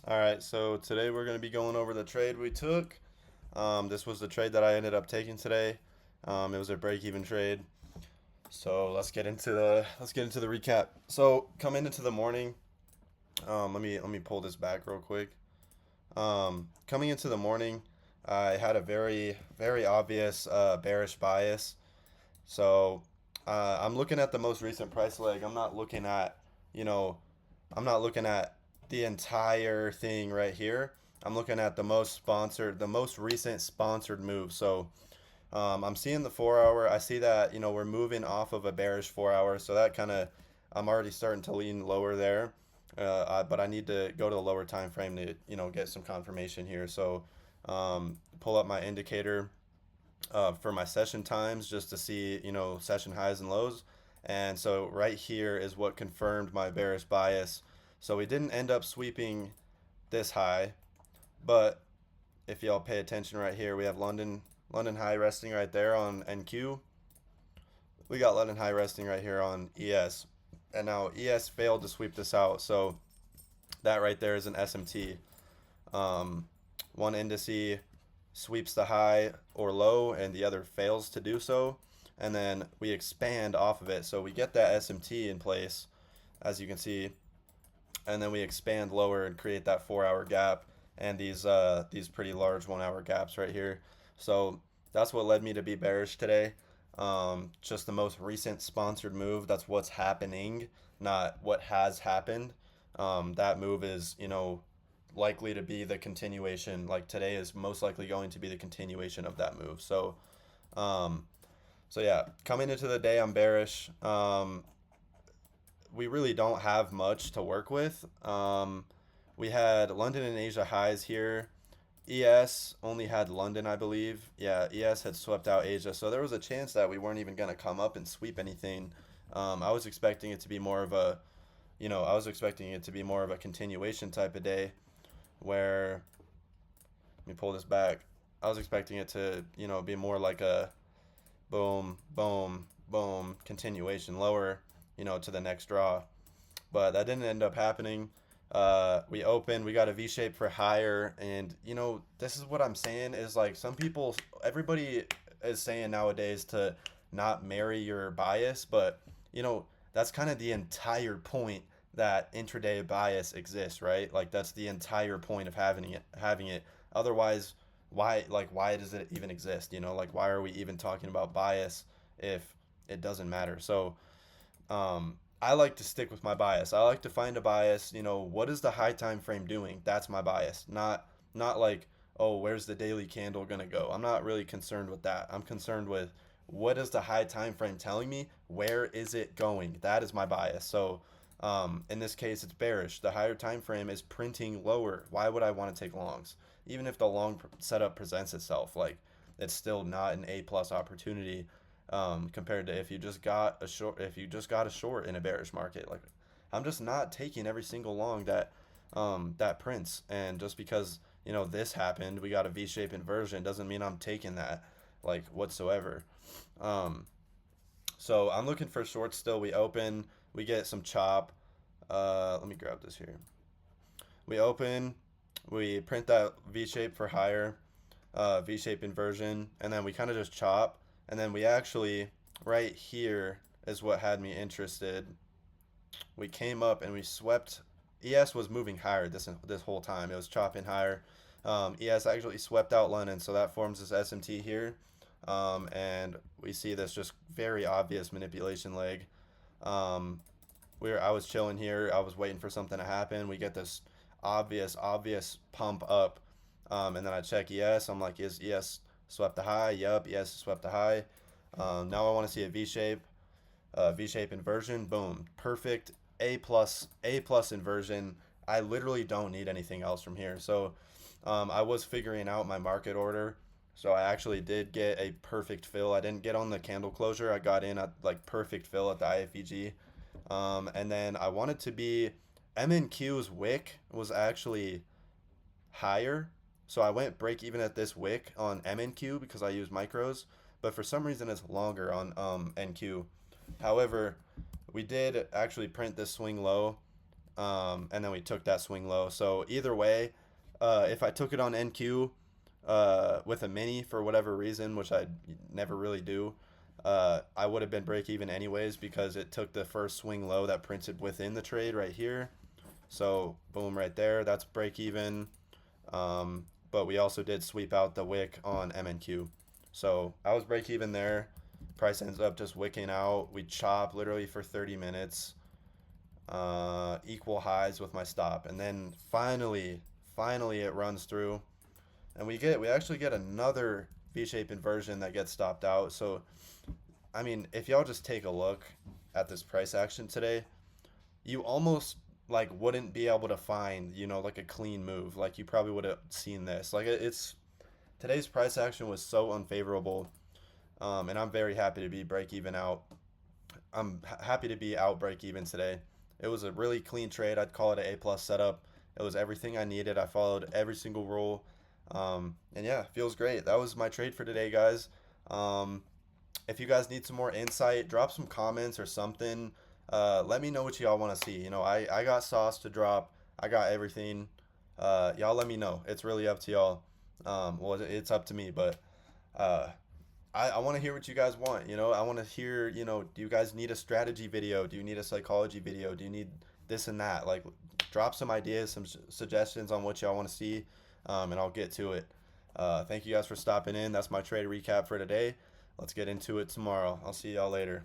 All right, so today we're going to be going over the trade we took. This was the trade that I ended up taking today. It was a break-even trade. So let's get into the recap. So coming into the morning, let me pull this back real quick. Coming into the morning, I had a very obvious bearish bias. So I'm looking at the most recent price leg. You know, I'm not looking at the entire thing right here. I'm looking at the most recent sponsored move. So I'm seeing the 4 hour. I see that we're moving off of a bearish 4 hour. So that kind of I'm already starting to lean lower there. But I need to go to the lower time frame to get some confirmation here. So pull up my indicator for my session times just to see, session highs and lows. And so right here is what confirmed my bearish bias. So we didn't end up sweeping this high, but if y'all pay attention right here, we have London high resting right there on NQ. We got London high resting right here on ES. And now ES failed to sweep this out. So that right there is an SMT. Um, One indice sweeps the high or low and the other fails to do so, and then we expand off of it, so we get that SMT in place, as you can see, and then we expand lower and create that 4 hour gap and these pretty large 1 hour gaps right here. So that's what led me to be bearish today. Just the most recent sponsored move. That's what's happening, not what has happened. That move is, likely to be the continuation. Like today is most likely going to be the continuation of that move. Um, so yeah, coming into the day, I'm bearish. We really don't have much to work with. We had London and Asia highs here. ES only had London, I believe. Yeah, ES had swept out Asia, so there was a chance that we weren't even going to come up and sweep anything. I was expecting it to be more of a, I was expecting it to be more of a continuation type of day, where let me pull this back. I was expecting it to, be more like a boom, boom, boom continuation lower, to the next draw. But that didn't end up happening. We opened, we got a V shape for higher, and this is what I'm saying is like everybody is saying nowadays to not marry your bias, but that's kind of the entire point that intraday bias exists, right? Like that's the entire point of having it. Otherwise, why does it even exist? Like why are we even talking about bias if it doesn't matter? So I like to stick with my bias. I like to find a bias. What is the high time frame doing? That's my bias. Not like, oh, where's the daily candle gonna go? I'm not really concerned with that. I'm concerned with what is the high time frame telling me? Where is it going? That is my bias. So in this case, it's bearish. The higher time frame is printing lower. Why would I want to take longs? Even if the long setup presents itself, like it's still not an A plus opportunity compared to if you just got a short in a bearish market. Like I'm just not taking every single long that prints, and just because this happened, we got a V-shape inversion, doesn't mean I'm taking that like whatsoever. Um, so I'm looking for shorts still. We open, we get some chop. Let me grab this here. We open, we print that V shape for higher, V shape inversion, and then we kind of just chop. And then we actually, right here is what had me interested. We came up and we swept. ES was moving higher this whole time. It was chopping higher. ES actually swept out London, so that forms this SMT here. And we see this just very obvious manipulation leg. Um, I was chilling here. I was waiting for something to happen. We get this obvious pump up, and then I check ES. I'm like, is ES swept the high? Yup, ES swept the high. Now I want to see a V shape, V shape inversion. Boom, perfect. A plus inversion. I literally don't need anything else from here. So I was figuring out my market order. So I actually did get a perfect fill. I didn't get on the candle closure. I got in at like perfect fill at the IFEG. And then I wanted to be MNQ's wick was actually higher. So I went break even at this wick on MNQ because I use micros, but for some reason it's longer on NQ. However, we did actually print this swing low. and then we took that swing low. So either way, if I took it on NQ with a mini for whatever reason, which I never really do, I would have been break even anyways because it took the first swing low that printed within the trade right here. So boom, right there, that's break even. But we also did sweep out the wick on MNQ. So I was break even there. Price ends up just wicking out. We chop literally for 30 minutes. Equal highs with my stop. And then finally it runs through. And we actually get another V-shape inversion that gets stopped out. So I mean, if y'all just take a look at this price action today, you almost like wouldn't be able to find, like a clean move. Like you probably would have seen this. Like it's today's price action was so unfavorable. And I'm very happy to be break even out. Happy to be out break even today. It was a really clean trade. I'd call it an A plus setup. It was everything I needed. I followed every single rule. And yeah, feels great. That was my trade for today, guys. Um, if you guys need some more insight, drop some comments or something. Let me know what y'all want to see. I got sauce to drop. I got everything. Y'all let me know. It's really up to y'all. Well, it's up to me, but uh, I want to hear what you guys want. I want to hear, do you guys need a strategy video? Do you need a psychology video? Do you need this and that? Like, drop some ideas, some suggestions on what y'all want to see, and I'll get to it. Thank you guys for stopping in. That's my trade recap for today. Let's get into it tomorrow. I'll see y'all later.